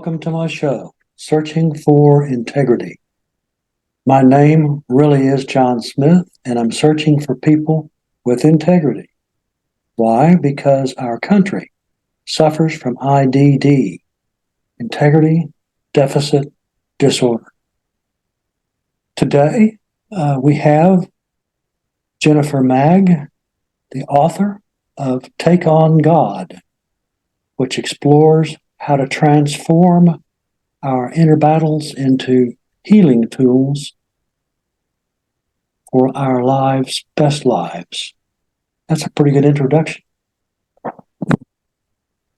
welcome to my show, Searching for Integrity. My name really is John Smith, and I'm searching for people with integrity. Why? Because our country suffers from IDD, Integrity Deficit Disorder. Today, we have Jennifer Maag, the author of Take on God, which explores how to transform our inner battles into healing tools for our lives' best lives. That's a pretty good introduction.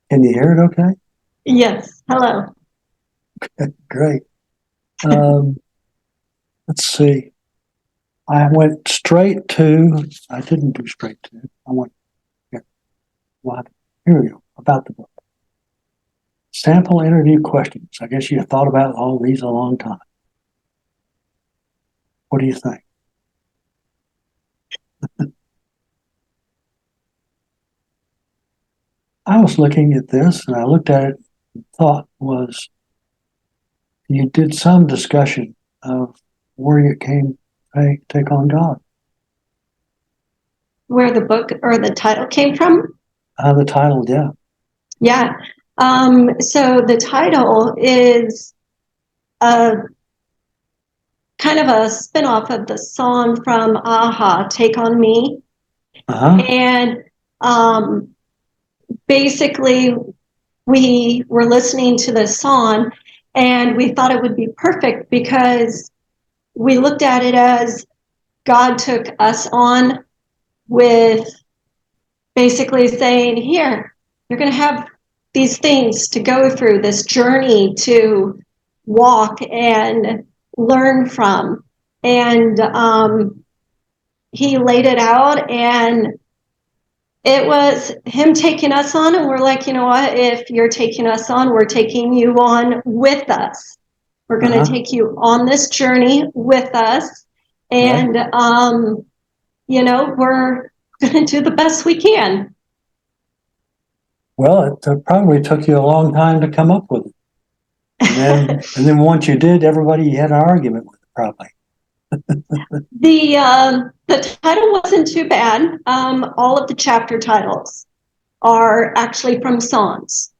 Can you hear it okay? Yes. Hello. Great. Let's see. I didn't do straight to, I went, here. Here we go, about the book. Sample interview questions. I guess you thought about all these a long time. What do you think? I was looking at this and I looked at it and thought was you did some discussion of where you came to take on God. Where the book or the title came from? The title, yeah. Yeah. So the title is a kind of a spin-off of the song from Aha, Take on Me. And basically we were listening to the song and we thought it would be perfect because we looked at it as God took us on with basically saying, here, you're going to have these things to go through, this journey to walk and learn from. And he laid it out, and it was him taking us on, and we're like, you know what, if you're taking us on, we're taking you on with us. We're going to take you on this journey with us. And, you know, we're going to do the best we can. Well, it probably took you a long time to come up with it. And then once you did, everybody had an argument with it, probably. The title wasn't too bad. All of the chapter titles are actually from songs.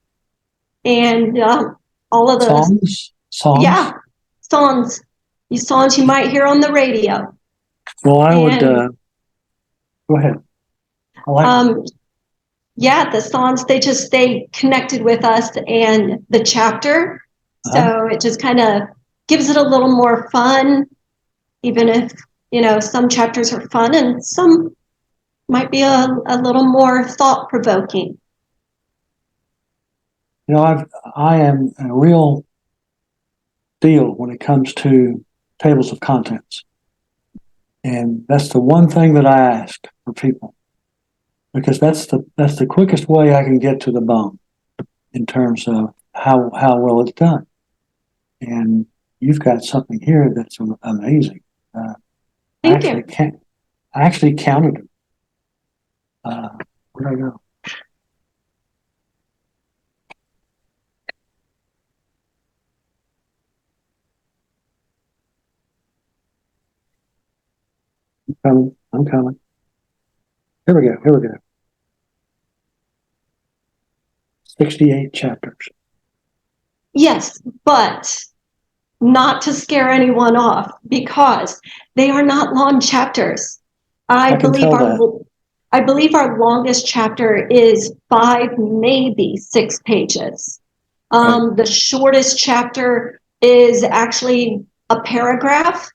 And all of those... Songs? Yeah, songs. These songs you might hear on the radio. Well, I would... go ahead. Yeah, the songs, they connected with us and the chapter. So it just kind of gives it a little more fun, even if, you know, some chapters are fun and some might be a little more thought-provoking. You know, I am a real deal when it comes to tables of contents. And that's the one thing that I ask for people, because that's the quickest way I can get to the bone in terms of how well it's done. And you've got something here that's amazing. Thank you. I actually counted them. Where'd I go? I'm coming. Here we go. 68 chapters. Yes, but not to scare anyone off, because they are not long chapters. I believe our longest chapter is 5, maybe 6 pages. The shortest chapter is actually a paragraph,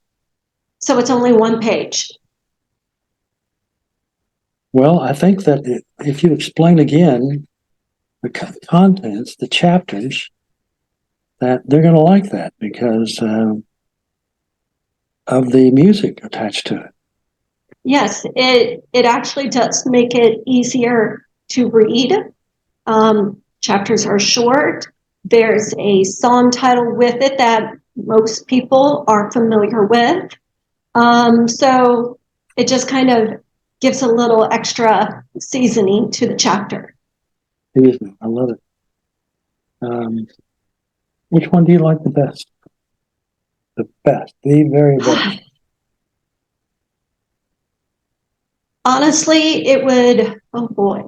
so it's only 1 page. Well, I think that if you explain again the contents, the chapters, that they're going to like that because of the music attached to it. Yes, it actually does make it easier to read. Chapters are short. There's a song title with it that most people are familiar with. So it just kind of gives a little extra seasoning to the chapter. It is. I love it. Which one do you like the best? The best, the very best. Honestly, it would, oh boy.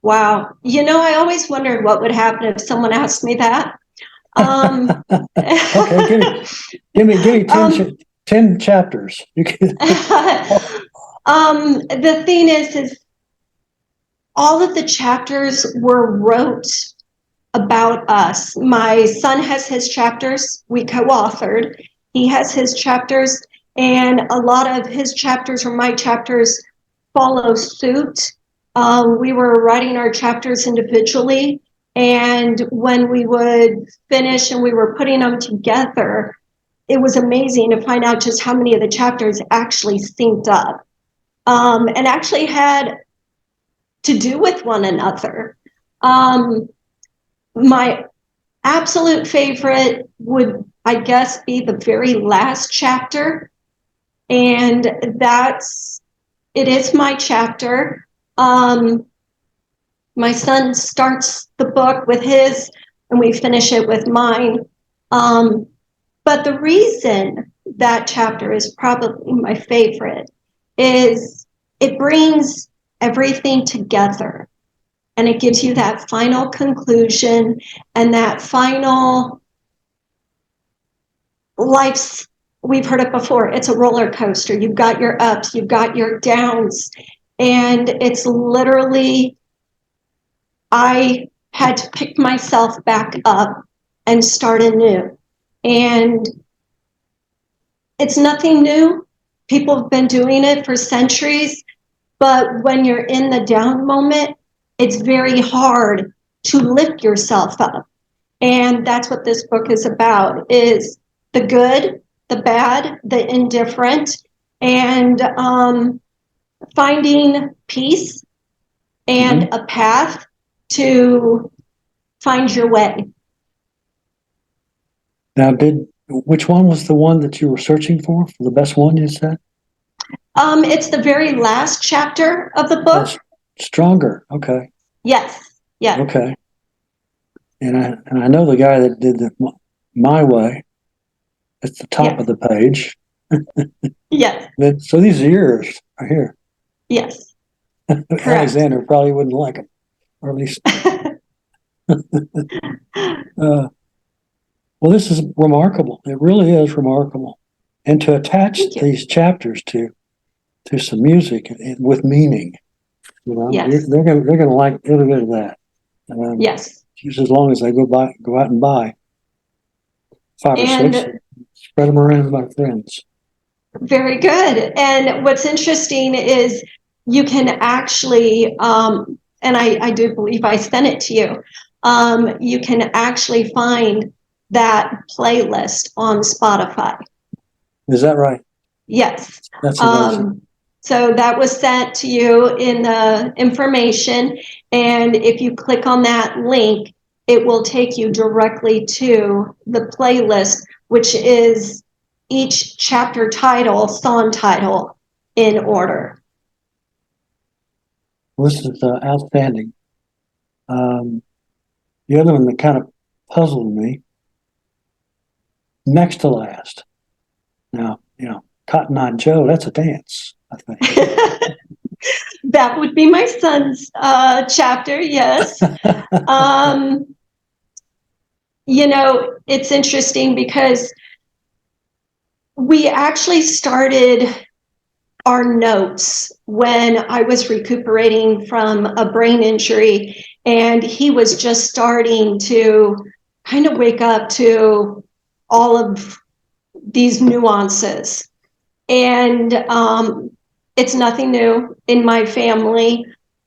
Wow. I always wondered what would happen if someone asked me that. Okay, give me 10 chapters. You can. The thing is all of the chapters were wrote about us. My son has his chapters. We co-authored. He has his chapters, and a lot of his chapters or my chapters follow suit. We were writing our chapters individually, and when we would finish and we were putting them together, it was amazing to find out just how many of the chapters actually synced up, and actually had to do with one another. My absolute favorite would, I guess, be the very last chapter, and it is my chapter. My son starts the book with his, and we finish it with mine. But the reason that chapter is probably my favorite is it brings everything together, and it gives you that final conclusion and that final life's, we've heard it before, it's a roller coaster. You've got your ups, you've got your downs, and it's literally, I had to pick myself back up and start anew. And it's nothing new. People have been doing it for centuries, but when you're in the down moment, it's very hard to lift yourself up. And that's what this book is about, is the good, the bad, the indifferent, and finding peace and a path to find your way. Now, which one was the one that you were searching for the best one, you said? It's the very last chapter of the book. Oh, Stronger. Okay. Yes. Yeah. Okay. And I know the guy that did My Way. It's the top of the page. Yes. So these are yours right here. Yes. Alexander probably wouldn't like them, or at least. Well, this is remarkable. It really is remarkable. And to attach these chapters to some music with meaning, yes. they're gonna like every bit of that. Yes. Just as long as they go out and buy 5 or 6, and spread them around to my friends. Very good. And what's interesting is you can actually, and I do believe I sent it to you, you can actually find that playlist on Spotify. Is that right? Yes. That's amazing. So that was sent to you in the information, and if you click on that link, it will take you directly to the playlist, which is each chapter title, song title, in order. Well, this is outstanding. The other one that kind of puzzled me, next to last. Now, Cotton Eye Joe, that's a dance, I think. That would be my son's chapter, yes. It's interesting because we actually started our notes when I was recuperating from a brain injury, and he was just starting to kind of wake up to all of these nuances. And it's nothing new in my family.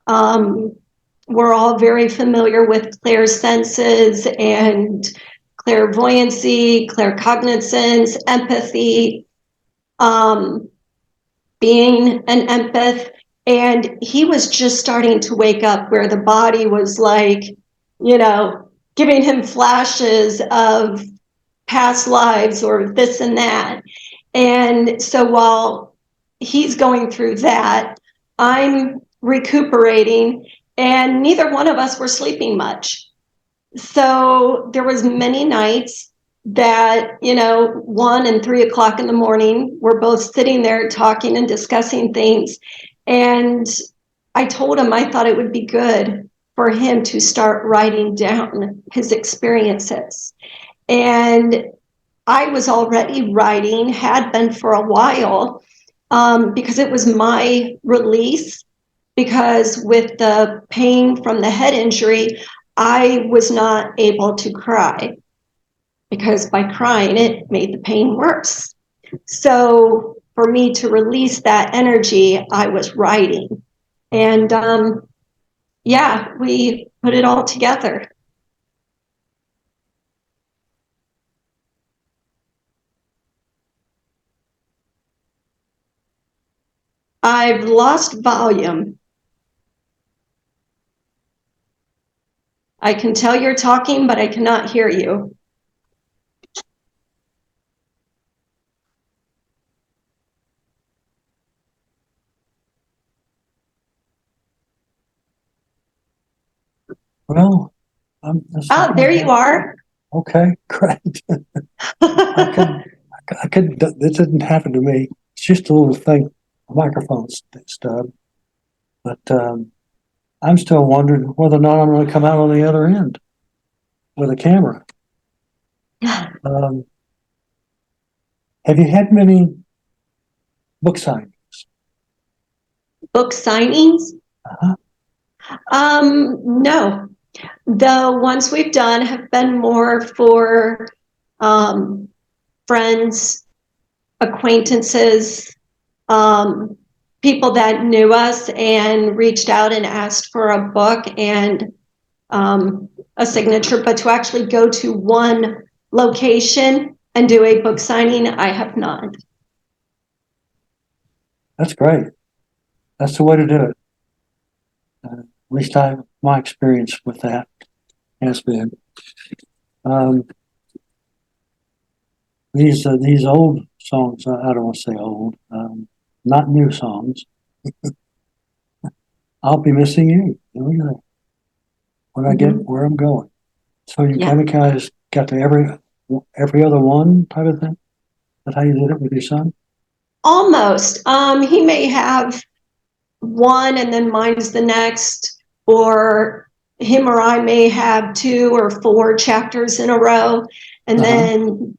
We're all very familiar with clairsenses and clairvoyancy, claircognizance, empathy, being an empath. And he was just starting to wake up where the body was like, giving him flashes of past lives or this and that. And so while he's going through that, I'm recuperating, and neither one of us were sleeping much. So there was many nights that, 1 and 3 o'clock in the morning, we're both sitting there talking and discussing things. And I told him I thought it would be good for him to start writing down his experiences. And I was already writing, had been for a while, because it was my release. Because with the pain from the head injury, I was not able to cry, because by crying, it made the pain worse. So for me to release that energy, I was writing. And we put it all together. I've lost volume. I can tell you're talking, but I cannot hear you. Well, there you are. Okay, great. I could. This didn't happen to me. It's just a little thing, a microphone stub. But I'm still wondering whether or not I'm going to come out on the other end with a camera. Have you had many book signings? Book signings? Uh-huh. No. The ones we've done have been more for friends, acquaintances, people that knew us and reached out and asked for a book and a signature. But to actually go to one location and do a book signing, I have not. That's great. That's the way to do it. At least my experience with that has been. These old songs, I don't want to say old, not new songs. I'll be missing you. Look at that. When I get where I'm going. So you kind of got to every other one type of thing? That's how you did it with your son? Almost. He may have one and then mine's the next, or him or I may have 2 or 4 chapters in a row, and then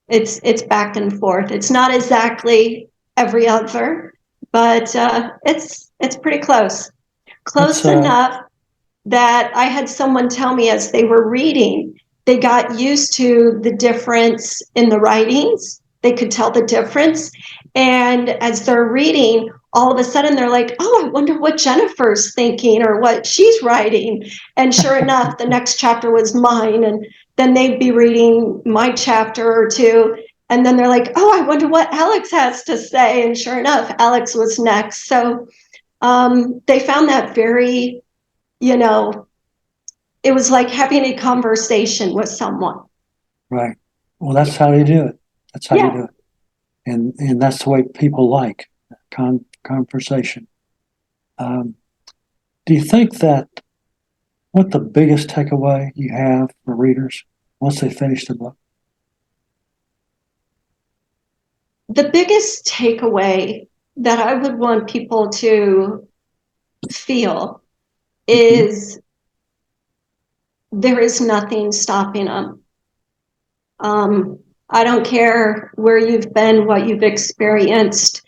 it's back and forth. It's not exactly every other, but it's pretty close enough that I had someone tell me as they were reading, they got used to the difference in the writings. They could tell the difference. And as they're reading, all of a sudden they're like, oh, I wonder what Jennifer's thinking or what she's writing. And sure enough, the next chapter was mine. And then they'd be reading my chapter or 2. And then they're like, oh, I wonder what Alex has to say. And sure enough, Alex was next. So they found that very, it was like having a conversation with someone. Right. Well, that's how you do it. That's how you do it. And that's the way people like conversation. Do you think that what the biggest takeaway you have for readers once they finish the book? The biggest takeaway that I would want people to feel is there is nothing stopping them. I don't care where you've been, what you've experienced.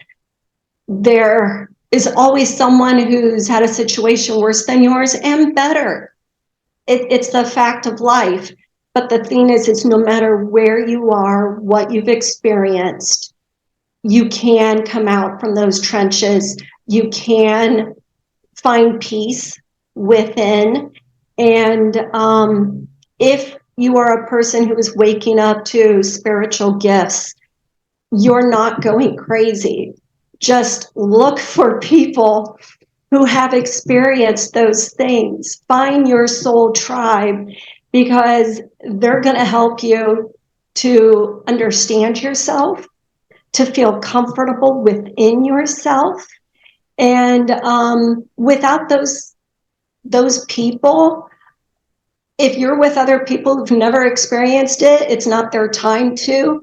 There is always someone who's had a situation worse than yours and better. It's the fact of life. But the thing is no matter where you are, what you've experienced, you can come out from those trenches. You can find peace within. And if you are a person who is waking up to spiritual gifts, you're not going crazy. Just look for people who have experienced those things. Find your soul tribe, because they're going to help you to understand yourself, to feel comfortable within yourself, And without those people, if you're with other people who've never experienced it, it's not their time to.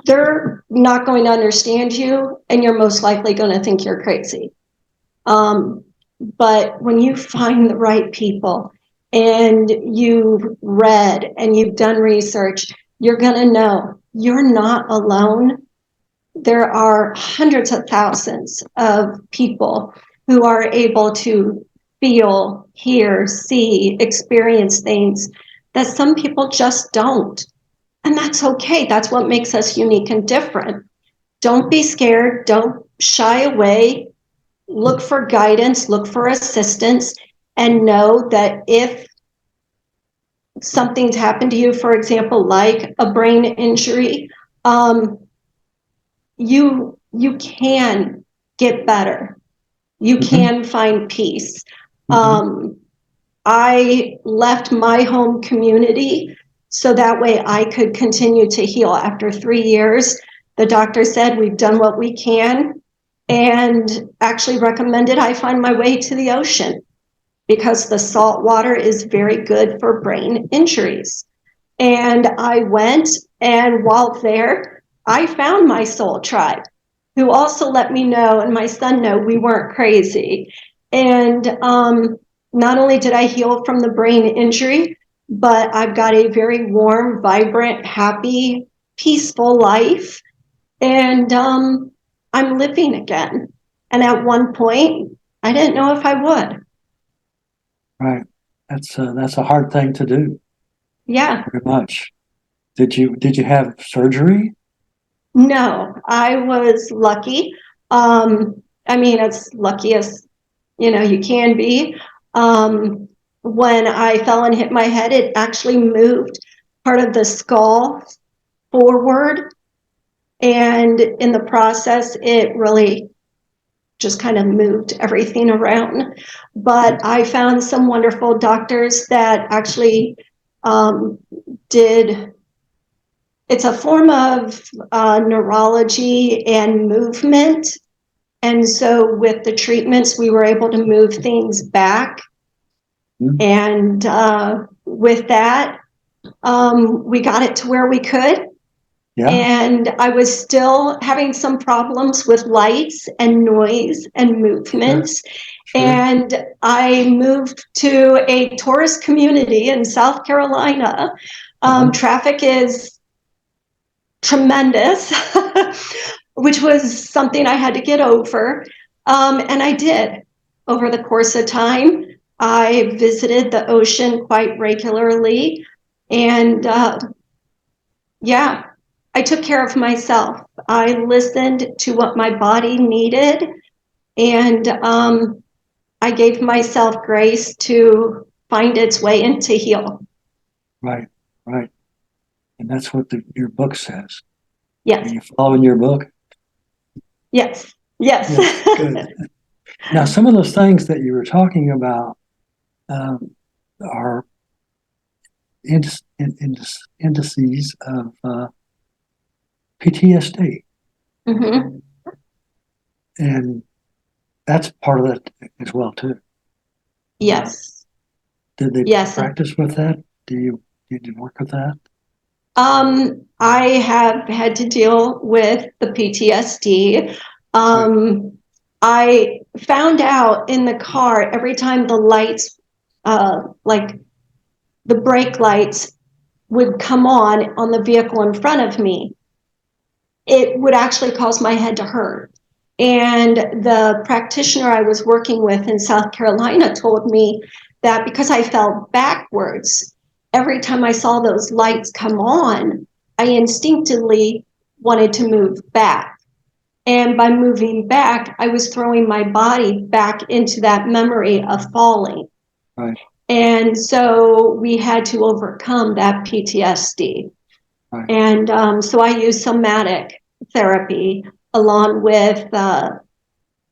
They're not going to understand you, and you're most likely going to think you're crazy. But when you find the right people and you've read and you've done research, you're going to know you're not alone. There are hundreds of thousands of people who are able to feel, hear, see, experience things that some people just don't. And that's okay. That's what makes us unique and different. Don't be scared. Don't shy away. Look for guidance, look for assistance, and know that if something's happened to you, for example, like a brain injury, you can get better. You can find peace. I left my home community so that way I could continue to heal. After 3 years, the doctor said, we've done what we can, and actually recommended I find my way to the ocean because the salt water is very good for brain injuries. And I went, and while there, I found my soul tribe, who also let me know, and my son know, we weren't crazy. And not only did I heal from the brain injury, but I've got a very warm, vibrant, happy, peaceful life. And I'm living again. And at one point, I didn't know if I would. Right. That's a hard thing to do. Yeah. Very much. Did you have surgery? No, I was lucky. I mean, as lucky as you can be. When I fell and hit my head, it actually moved part of the skull forward, and in the process, it really just kind of moved everything around. But I found some wonderful doctors that actually did. It's a form of neurology and movement. And so with the treatments, we were able to move things back. And with that, we got it to where we could. Yeah. And I was still having some problems with lights and noise and movements. Sure. And I moved to a tourist community in South Carolina. Traffic is tremendous, which was something I had to get over. And I did. Over the course of time, I visited the ocean quite regularly. And I took care of myself. I listened to what my body needed, and I gave myself grace to find its way and to heal. Right, right. And that's what your book says. Yes. Are you following your book? Yes. Yes. Good. Now, some of those things that you were talking about are indices of PTSD. Mm-hmm. And that's part of it as well, too. Yes. Did they practice with that? Did you work with that? I have had to deal with the PTSD. I found out in the car every time the lights, like the brake lights, would come on the vehicle in front of me, it would actually cause my head to hurt. And the practitioner I was working with in South Carolina told me that because I fell backwards, every time I saw those lights come on, I instinctively wanted to move back. And by moving back, I was throwing my body back into that memory of falling. Right. And so we had to overcome that PTSD. Right. And so I use somatic therapy along with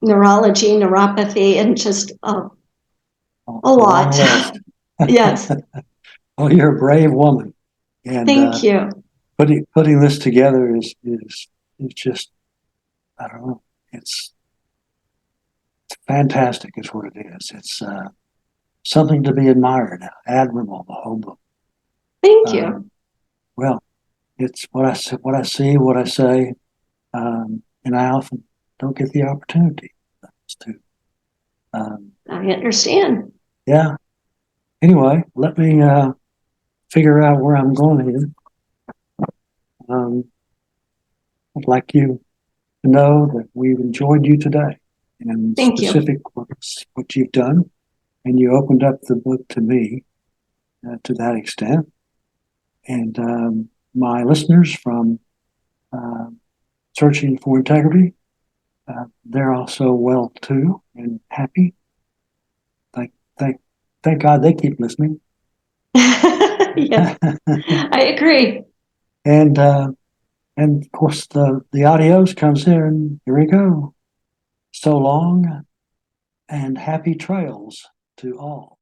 neurology, neuropathy, and just a lot. Yes. Well, you're a brave woman. And thank you. Putting this together is just, I don't know, it's fantastic, is what it is. It's something to be admired, admirable, the whole book. Thank you. Well, it's what I see, what I say, and I often don't get the opportunity to. I understand. Yeah. Anyway, let me figure out where I'm going here. I'd like you to know that we've enjoyed you today, and Thank you. specific what you've done, and you opened up the book to me to that extent. And my listeners from Searching for Integrity, they're also well too and happy. Thank God they keep listening. Yes, I agree. and of course the adios comes here, and here we go. So long and happy trails to all.